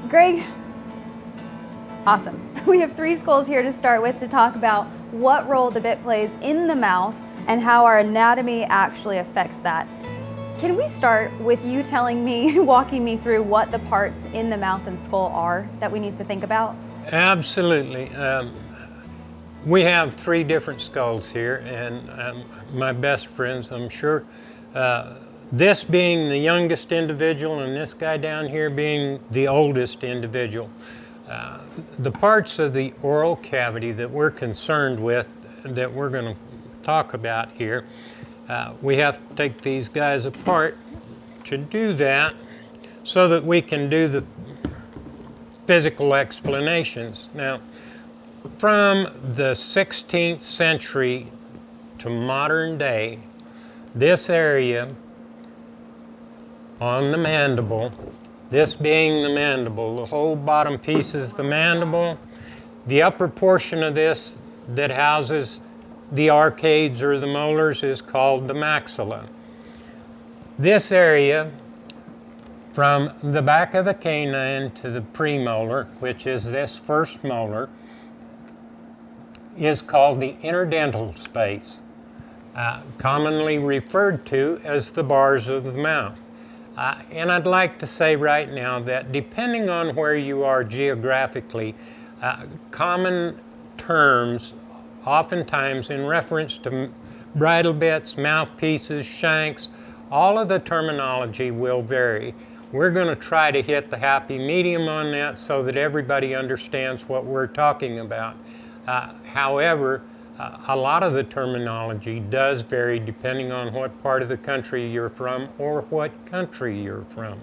Greg, awesome. We have 3 skulls here to start with to talk about what role the bit plays in the mouth and how our anatomy actually affects that. Can we start with you telling me, walking me through what the parts in the mouth and skull are that we need to think about? Absolutely. We have 3 different skulls here, and my best friends, I'm sure. This being the youngest individual and this guy down here being the oldest individual. The parts of the oral cavity that we're concerned with, that we're going to talk about here, we have to take these guys apart to do that so that we can do the physical explanations. Now, from the 16th century to modern day, this area on the mandible, this being the mandible, the whole bottom piece is the mandible. The upper portion of this that houses the arcades or the molars is called the maxilla. This area from the back of the canine to the premolar, which is this first molar, is called the interdental space, commonly referred to as the bars of the mouth. And I'd like to say right now that depending on where you are geographically, common terms, oftentimes in reference to bridle bits, mouthpieces, shanks, all of the terminology will vary. We're going to try to hit the happy medium on that so that everybody understands what we're talking about. However, a lot of the terminology does vary depending on what part of the country you're from or what country you're from.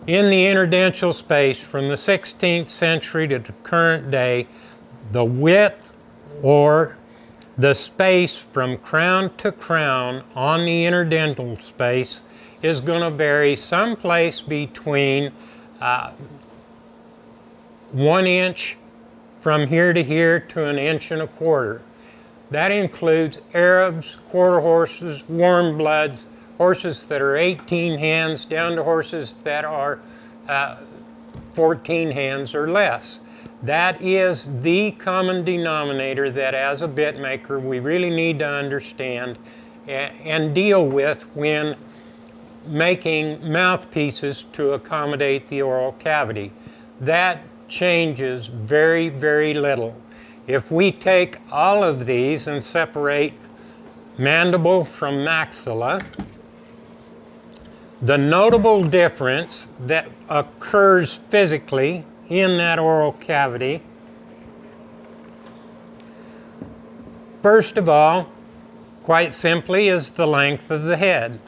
In the interdental space from the 16th century to the current day, the width or the space from crown to crown on the interdental space is going to vary someplace between 1 inch from here to here to 1.25 inches. That includes Arabs, quarter horses, warm bloods, horses that are 18 hands down to horses that are 14 hands or less. That is the common denominator that as a bit maker we really need to understand and deal with when making mouthpieces to accommodate the oral cavity. That changes very, very little. If we take all of these and separate mandible from maxilla, the notable difference that occurs physically in that oral cavity, first of all, quite simply, is the length of the head.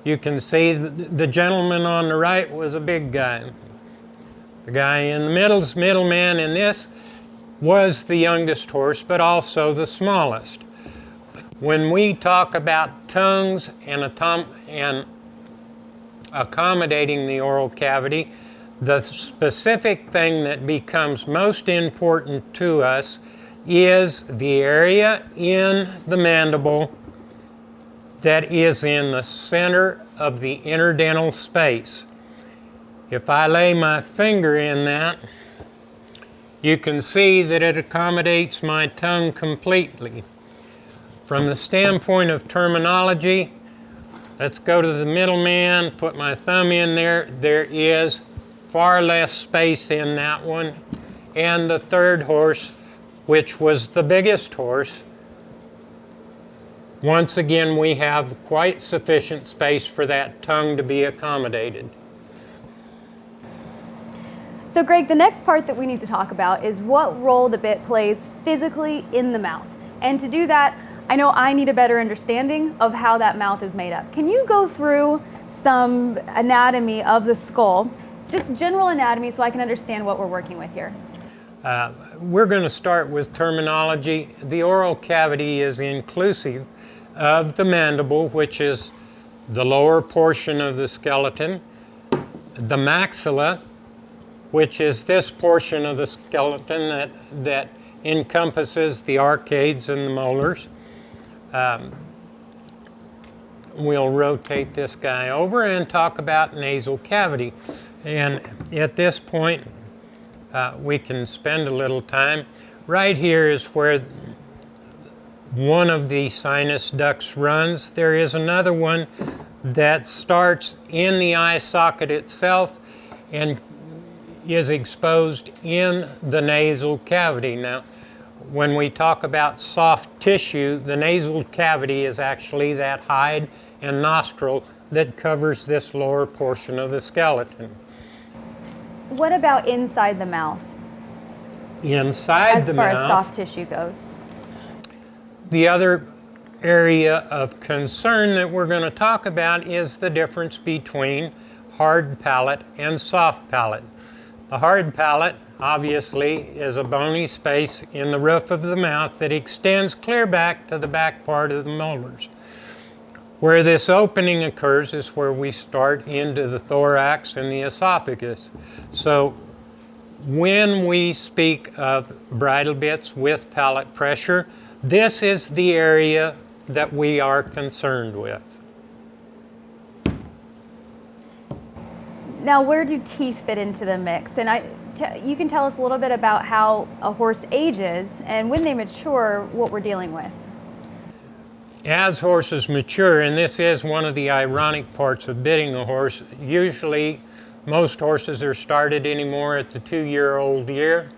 You can see the gentleman on the right was a big guy. The guy in the middle's middleman in this was the youngest horse, but also the smallest. When we talk about tongues and accommodating the oral cavity, the specific thing that becomes most important to us is the area in the mandible that is in the center of the interdental space. If I lay my finger in that, you can see that it accommodates my tongue completely. From the standpoint of terminology, let's go to the middleman, put my thumb in there. There is far less space in that one. And the third horse, which was the biggest horse, once again we have quite sufficient space for that tongue to be accommodated. So Greg, the next part that we need to talk about is what role the bit plays physically in the mouth. And to do that, I know I need a better understanding of how that mouth is made up. Can you go through some anatomy of the skull, just general anatomy, so I can understand what we're working with here? We're going to start with terminology. The oral cavity is inclusive of the mandible, which is the lower portion of the skeleton, the maxilla, which is this portion of the skeleton that encompasses the arcades and the molars. We'll rotate this guy over and talk about nasal cavity. And at this point, we can spend a little time. Right here is where one of the sinus ducts runs. There is another one that starts in the eye socket itself and is exposed in the nasal cavity. Now, when we talk about soft tissue, the nasal cavity is actually that hide and nostril that covers this lower portion of the skeleton. What about inside the mouth? Inside the mouth, as far as soft tissue goes. the other area of concern that we're going to talk about is the difference between hard palate and soft palate. The hard palate, obviously, is a bony space in the roof of the mouth that extends clear back to the back part of the molars. Where this opening occurs is where we start into the thorax and the esophagus. So when we speak of bridle bits with palate pressure, this is the area that we are concerned with. Now, where do teeth fit into the mix? And you can tell us a little bit about how a horse ages and when they mature, what we're dealing with. As horses mature, and this is one of the ironic parts of bitting a horse, usually most horses are started anymore at the 2-year-old year.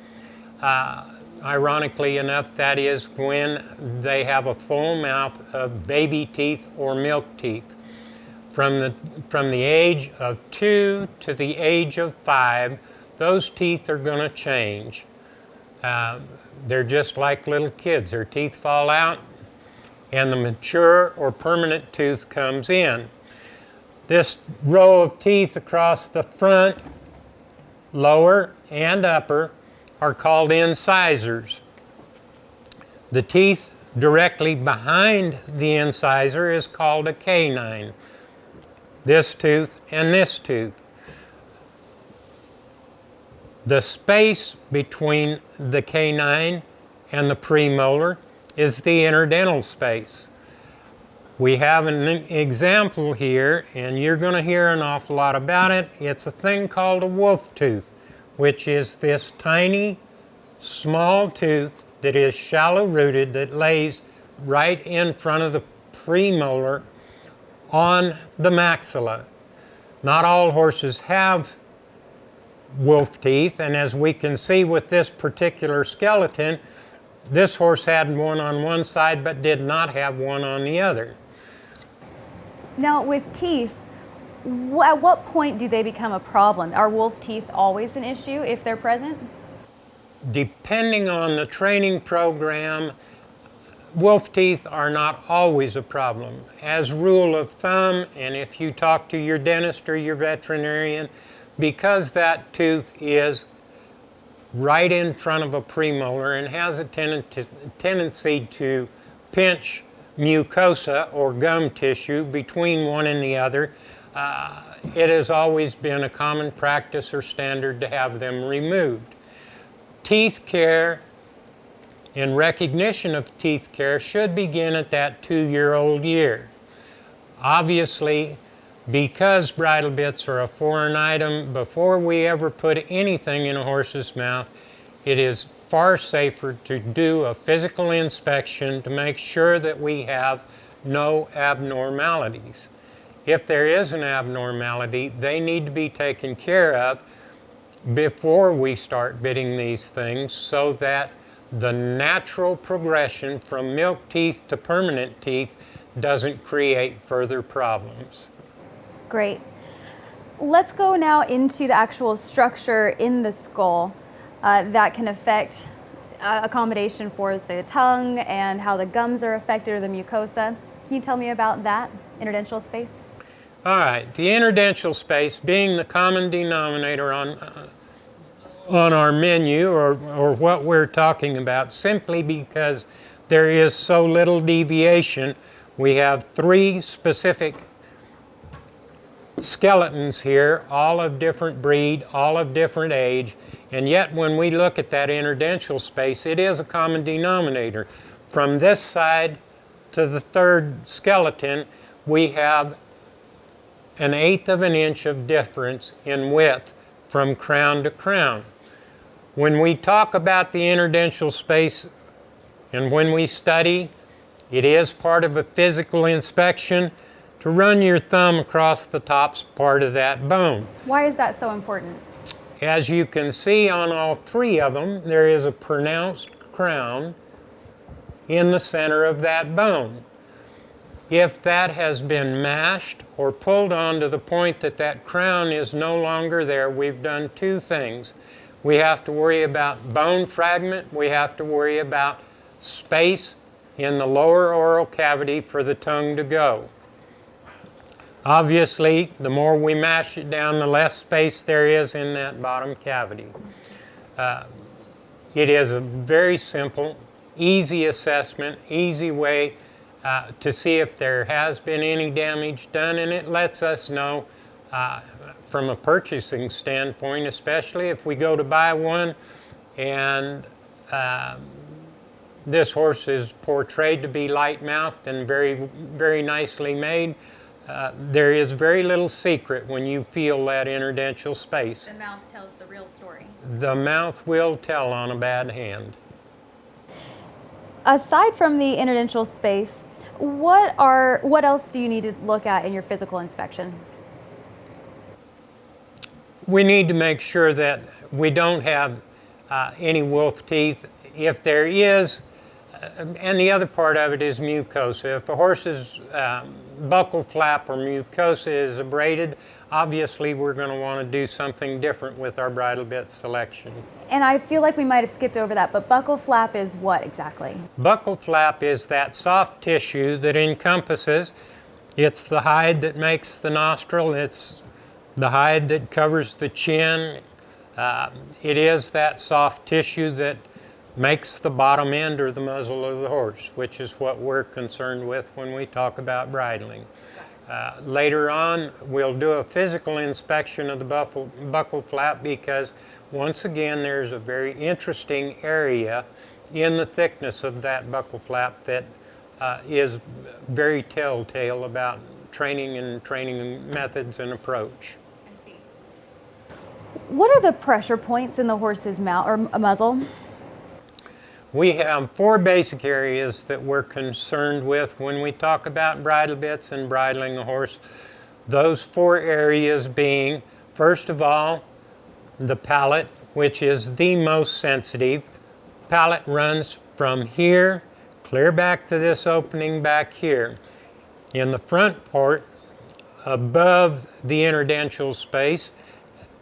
Ironically enough, that is when they have a full mouth of baby teeth or milk teeth. From the age of 2 to the age of 5, those teeth are going to change. They're just like little kids. Their teeth fall out and the mature or permanent tooth comes in. This row of teeth across the front, lower, and upper are called incisors. The teeth directly behind the incisor is called a canine. This tooth and this tooth. The space between the canine and the premolar is the interdental space. We have an example here, and you're going to hear an awful lot about it. It's a thing called a wolf tooth, which is this tiny, small tooth that is shallow-rooted that lays right in front of the premolar on the maxilla. Not all horses have wolf teeth, and as we can see with this particular skeleton, this horse had one on one side but did not have one on the other. Now, with teeth, at what point do they become a problem? Are wolf teeth always an issue if they're present? Depending on the training program, wolf teeth are not always a problem. As rule of thumb, and if you talk to your dentist or your veterinarian, because that tooth is right in front of a premolar and has a tendency to pinch mucosa or gum tissue between one and the other, it has always been a common practice or standard to have them removed. Teeth care and recognition of teeth care should begin at that 2-year-old year. Obviously, because bridle bits are a foreign item, before we ever put anything in a horse's mouth, it is far safer to do a physical inspection to make sure that we have no abnormalities. If there is an abnormality, they need to be taken care of before we start bitting these things so that the natural progression from milk teeth to permanent teeth doesn't create further problems. Great. Let's go now into the actual structure in the skull that can affect accommodation for, say, the tongue and how the gums are affected or the mucosa. Can you tell me about that interdental space? All right, the interdental space being the common denominator on our menu or what we're talking about, simply because there is so little deviation. We have 3 specific skeletons here, all of different breed, all of different age, and yet when we look at that interdental space, it is a common denominator. From this side to the 3rd skeleton, we have 1/8 of an inch of difference in width from crown to crown. When we talk about the interdential space and when we study, it is part of a physical inspection to run your thumb across the top part of that bone. Why is that so important? As you can see on all three of them, there is a pronounced crown in the center of that bone. If that has been mashed or pulled on to the point that that crown is no longer there, we've done two things. We have to worry about bone fragment. We have to worry about space in the lower oral cavity for the tongue to go. Obviously, the more we mash it down, the less space there is in that bottom cavity. It is a very simple, easy assessment, easy way to see if there has been any damage done, and it lets us know from a purchasing standpoint, especially if we go to buy one and this horse is portrayed to be light-mouthed and very, very nicely made. There is very little secret when you feel that interdential space. The mouth tells the real story. The mouth will tell on a bad hand. Aside from the interdential space, what else do you need to look at in your physical inspection? We need to make sure that we don't have any wolf teeth. If there is, and the other part of it is mucosa. If the horse's buccal flap or mucosa is abraded, obviously we're going to want to do something different with our bridle bit selection. And I feel like we might have skipped over that, but buccal flap is what exactly? Buccal flap is that soft tissue that encompasses, it's the hide that makes the nostril, it's the hide that covers the chin. It is that soft tissue that makes the bottom end or the muzzle of the horse, which is what we're concerned with when we talk about bridling. Later on, we'll do a physical inspection of the buccal flap because, once again, there's a very interesting area in the thickness of that buccal flap that is very telltale about training methods and approach. I see. What are the pressure points in the horse's mouth or muzzle? We have 4 basic areas that we're concerned with when we talk about bridle bits and bridling a horse. Those 4 areas being, first of all, the palate, which is the most sensitive. Palate runs from here, clear back to this opening back here. In the front part, above the interdential space,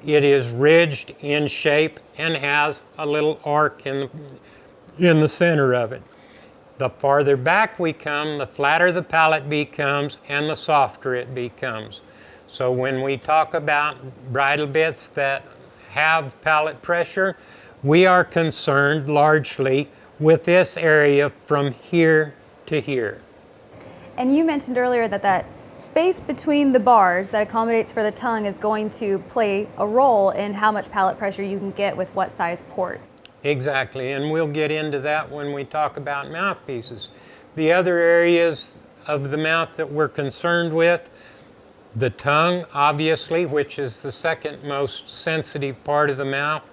it is ridged in shape and has a little arc in the center of it. The farther back we come, the flatter the palate becomes and the softer it becomes. So when we talk about bridle bits that have palate pressure, we are concerned largely with this area from here to here. And you mentioned earlier that space between the bars that accommodates for the tongue is going to play a role in how much palate pressure you can get with what size port. Exactly, and we'll get into that when we talk about mouthpieces. The other areas of the mouth that we're concerned with, the tongue, obviously, which is the second most sensitive part of the mouth,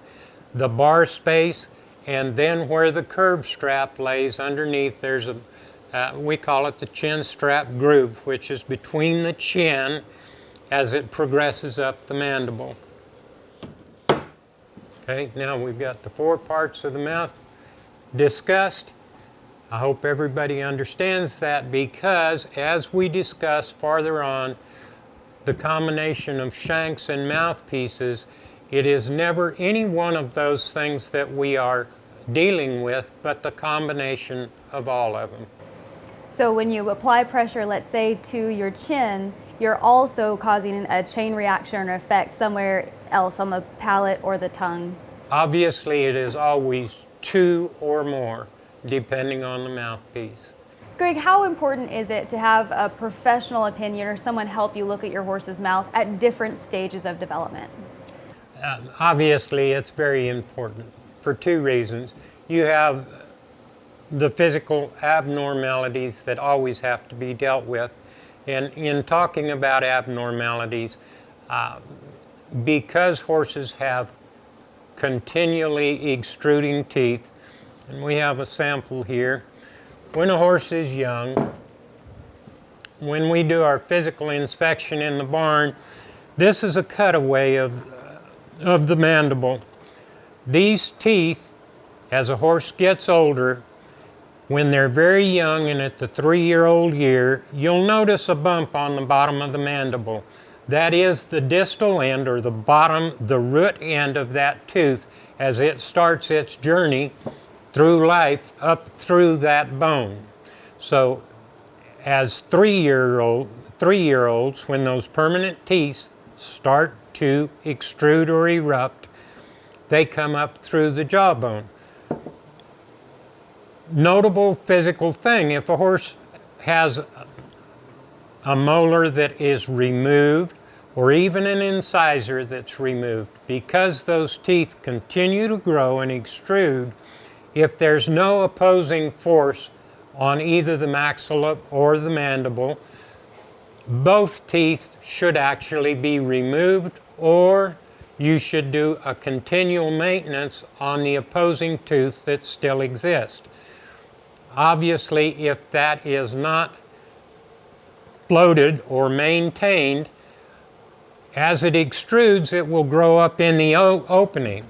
the bar space, and then where the curb strap lays underneath, there's we call it the chin strap groove, which is between the chin as it progresses up the mandible. Okay, now we've got the 4 parts of the mouth discussed. I hope everybody understands that because, as we discuss farther on, the combination of shanks and mouthpieces, it is never any one of those things that we are dealing with, but the combination of all of them. So when you apply pressure, let's say to your chin, you're also causing a chain reaction or effect somewhere else on the palate or the tongue. Obviously, it is always 2 or more, depending on the mouthpiece. Greg, how important is it to have a professional opinion or someone help you look at your horse's mouth at different stages of development? Obviously, it's very important for 2 reasons. You have the physical abnormalities that always have to be dealt with, And in talking about abnormalities, because horses have continually extruding teeth, and we have a sample here, when a horse is young, when we do our physical inspection in the barn, this is a cutaway of the mandible. These teeth, as a horse gets older, when they're very young and at the 3-year-old year, you'll notice a bump on the bottom of the mandible. That is the distal end, or the bottom, the root end of that tooth as it starts its journey through life up through that bone. So as 3-year-olds, when those permanent teeth start to extrude or erupt, they come up through the jawbone. Notable physical thing, if a horse has a molar that is removed, or even an incisor that's removed, because those teeth continue to grow and extrude, if there's no opposing force on either the maxilla or the mandible, both teeth should actually be removed, or you should do a continual maintenance on the opposing tooth that still exists. Obviously, if that is not floated or maintained, as it extrudes, it will grow up in the opening.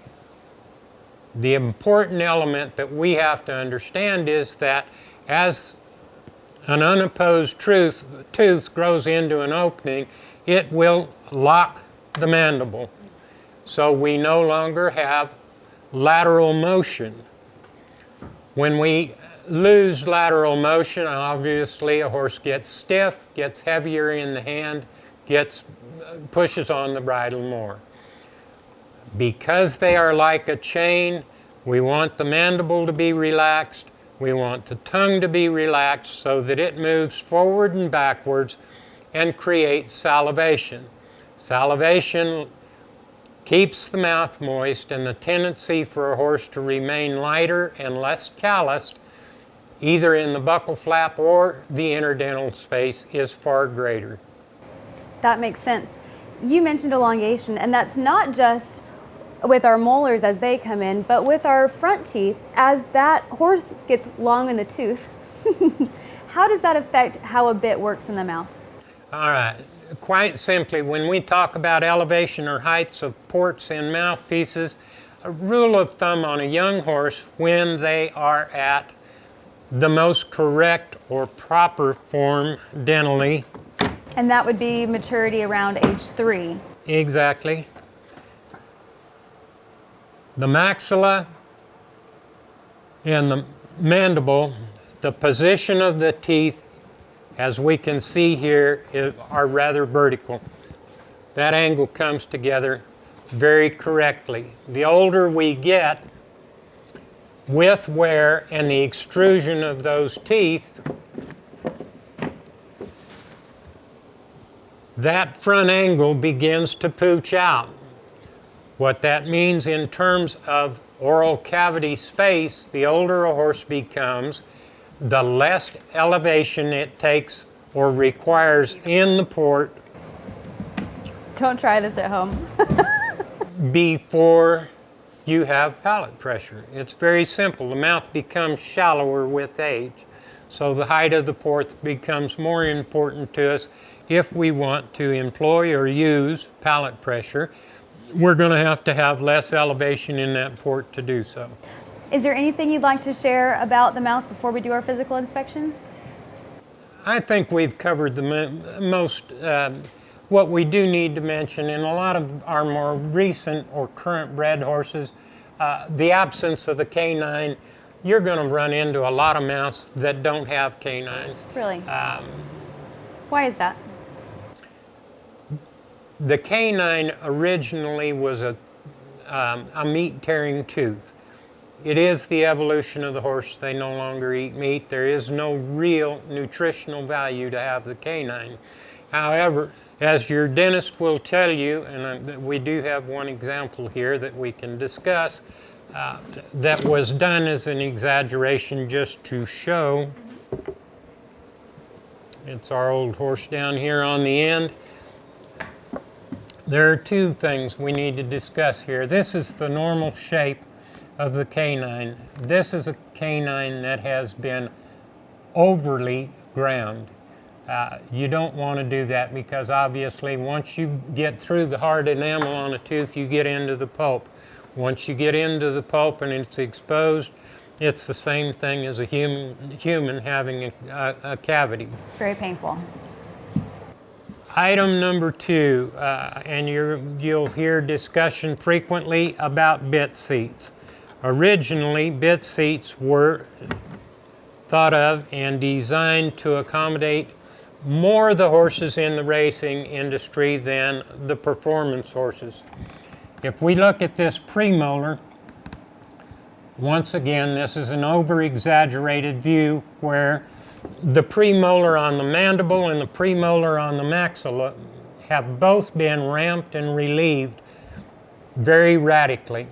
The important element that we have to understand is that as an unopposed tooth grows into an opening, it will lock the mandible. So we no longer have lateral motion. When we lose lateral motion, obviously a horse gets stiff, gets heavier in the hand, pushes on the bridle more. Because they are like a chain, we want the mandible to be relaxed, we want the tongue to be relaxed so that it moves forward and backwards and creates salivation. Salivation keeps the mouth moist, and the tendency for a horse to remain lighter and less calloused, either in the buccal flap or the interdental space, is far greater. That makes sense. You mentioned elongation, and that's not just with our molars as they come in, but with our front teeth. As that horse gets long in the tooth, how does that affect how a bit works in the mouth? All right. Quite simply, when we talk about elevation or heights of ports in mouthpieces, a rule of thumb on a young horse when they are at the most correct or proper form dentally. And that would be maturity around age 3. Exactly. The maxilla and the mandible, the position of the teeth, as we can see here, are rather vertical. That angle comes together very correctly. The older we get, with wear and the extrusion of those teeth, that front angle begins to pooch out. What that means in terms of oral cavity space, the older a horse becomes, the less elevation it takes or requires in the port. Don't try this at home. Before you have palate pressure. It's very simple. The mouth becomes shallower with age. So the height of the port becomes more important to us if we want to employ or use palate pressure. We're going to have less elevation in that port to do so. Is there anything you'd like to share about the mouth before we do our physical inspection? I think we've covered the most. What we do need to mention in a lot of our more recent or current bred horses, the absence of the canine. You're going to run into a lot of mouths that don't have canines. Really? Why is that? The canine originally was a meat-tearing tooth. It is the evolution of the horse. They no longer eat meat. There is no real nutritional value to have the canine. However, as your dentist will tell you, and we do have one example here that we can discuss, that was done as an exaggeration just to show It's our old horse down here on the end. There are two things we need to discuss here. This is the normal shape of the canine. This is a canine that has been overly ground. You don't want to do that because obviously once you get through the hard enamel on a tooth, you get into the pulp. Once you get into the pulp and it's exposed, it's the same thing as a human having a cavity. Very painful. Item number 2, and you'll hear discussion frequently about bit seats. Originally, bit seats were thought of and designed to accommodate more the horses in the racing industry than the performance horses. If we look at this premolar, once again, this is an over-exaggerated view where the premolar on the mandible and the premolar on the maxilla have both been ramped and relieved very radically.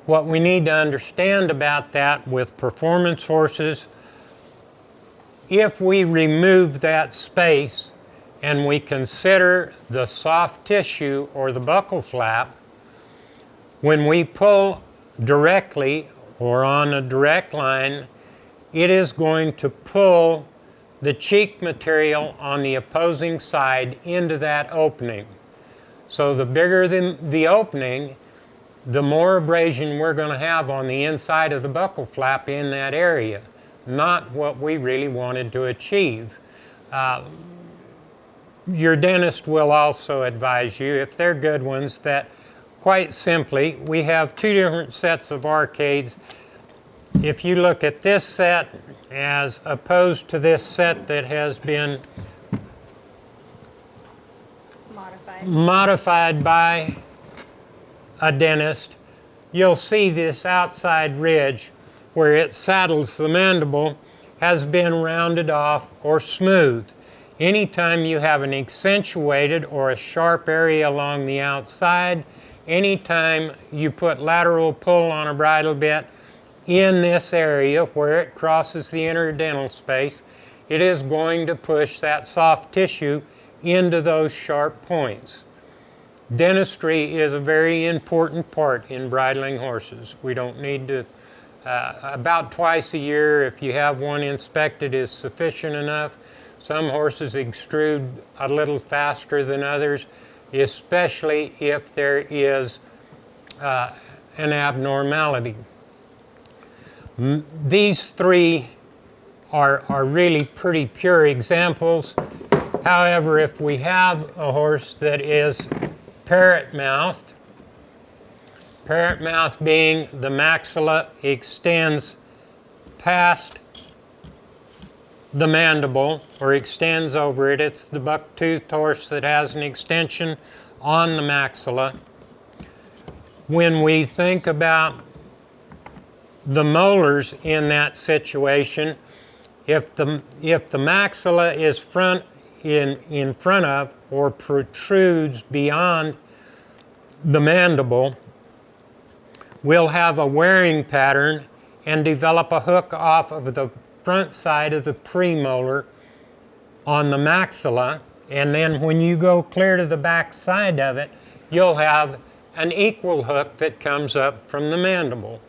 What we need to understand about that with performance horses, if we remove that space and we consider the soft tissue or the buccal flap, when we pull directly or on a direct line, it is going to pull the cheek material on the opposing side into that opening. So the bigger the opening, the more abrasion we're going to have on the inside of the buccal flap in that area, not what we really wanted to achieve. Your dentist will also advise you, if they're good ones, that quite simply, we have two different sets of arcades. If you look at this set as opposed to this set that has been modified by a dentist, you'll see this outside ridge where it saddles the mandible has been rounded off or smoothed. Anytime you have an accentuated or a sharp area along the outside, anytime you put lateral pull on a bridle bit in this area where it crosses the interdental space, it is going to push that soft tissue into those sharp points. Dentistry is a very important part in bridling horses. We don't need to, about twice a year, if you have one inspected, is sufficient enough. Some horses extrude a little faster than others, especially if there is an abnormality. These three are really pretty pure examples. However, if we have a horse that is parrot-mouthed, parrot-mouth being the maxilla extends past the mandible or extends over it. It's the buck-toothed horse that has an extension on the maxilla. When we think about the molars in that situation, if the maxilla is in front of or protrudes beyond the mandible, we'll have a wearing pattern and develop a hook off of the front side of the premolar on the maxilla, and then when you go clear to the back side of it, you'll have an equal hook that comes up from the mandible.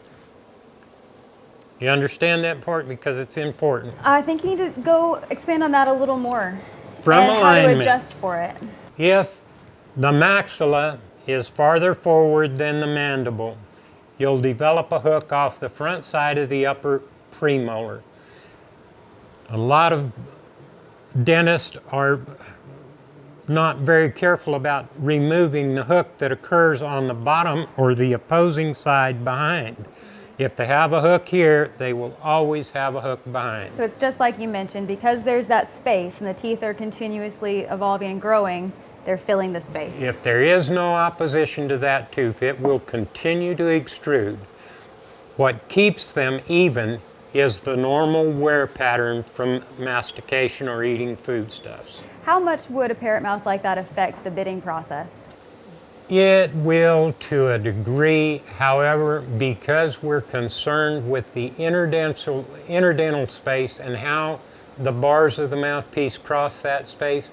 You understand that part? Because it's important. I think you need to go expand on that a little more. From and alignment, how to adjust for it. if the maxilla is farther forward than the mandible, you'll develop a hook off the front side of the upper premolar. A lot of dentists are not very careful about removing the hook that occurs on the bottom or the opposing side behind. If they have a hook here, they will always have a hook behind. So it's just like you mentioned, because there's that space and the teeth are continuously evolving and growing, they're filling the space. If there is no opposition to that tooth, it will continue to extrude. What keeps them even is the normal wear pattern from mastication or eating foodstuffs. How much would a parrot mouth like that affect the bitting process? It will to a degree, however, because we're concerned with the interdental space and how the bars of the mouthpiece cross that space?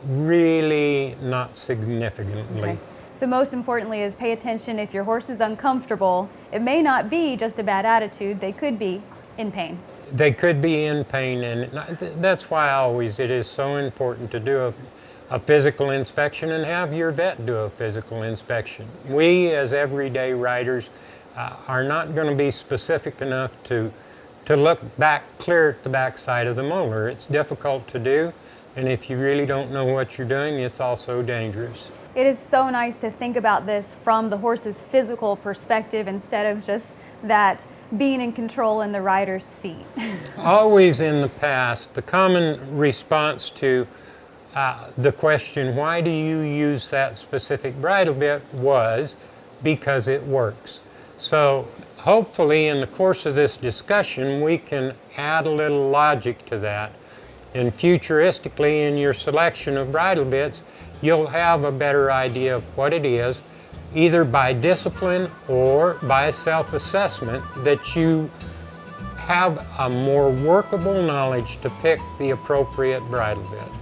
Really not significantly. Okay. So most importantly is pay attention if your horse is uncomfortable. It may not be just a bad attitude, they could be in pain. They could be in pain, and that's why it is so important to do a physical inspection and have your vet do a physical inspection. We as everyday riders are not going to be specific enough to look back clear at the backside of the molar. It's difficult to do, and if you really don't know what you're doing, it's also dangerous. It is so nice to think about this from the horse's physical perspective instead of just that being in control in the rider's seat. Always in the past, the common response to the question, why do you use that specific bridle bit, was because it works. So hopefully in the course of this discussion, we can add a little logic to that. And futuristically, in your selection of bridle bits, you'll have a better idea of what it is, either by discipline or by self-assessment, that you have a more workable knowledge to pick the appropriate bridle bit.